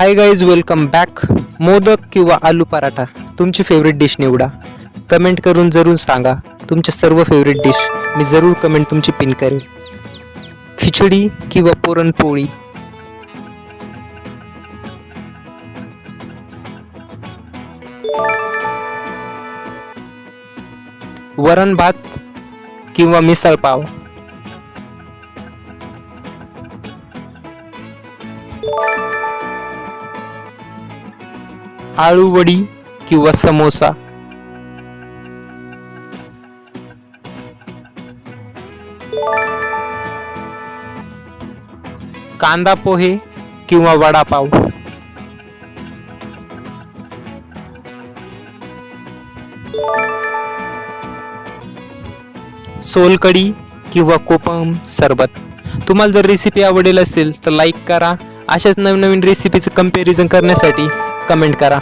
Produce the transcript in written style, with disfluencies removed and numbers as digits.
Hi guys, welcome back. Modak किंवा आलू पराठा तुमची favourite dish निवडा. कमेंट करून जरूर सांगा तुमचे सर्व फेवरेट डिश. मी जरूर कमेंट तुमची पिन करेल. खिचडी किंवा पुरणपोळी, वरण भात किंवा मिसळ पाव, आळू वडी किंवा समोसा, कांदा पोहे किंवा वडापाव, सोलकढी किंवा कोकम सरबत. तुम्हाला जर रेसिपी आवडेल असेल तर लाईक करा. अशाच नवीन रेसिपीचं कंपॅरिझन करण्यासाठी कमेंट करा.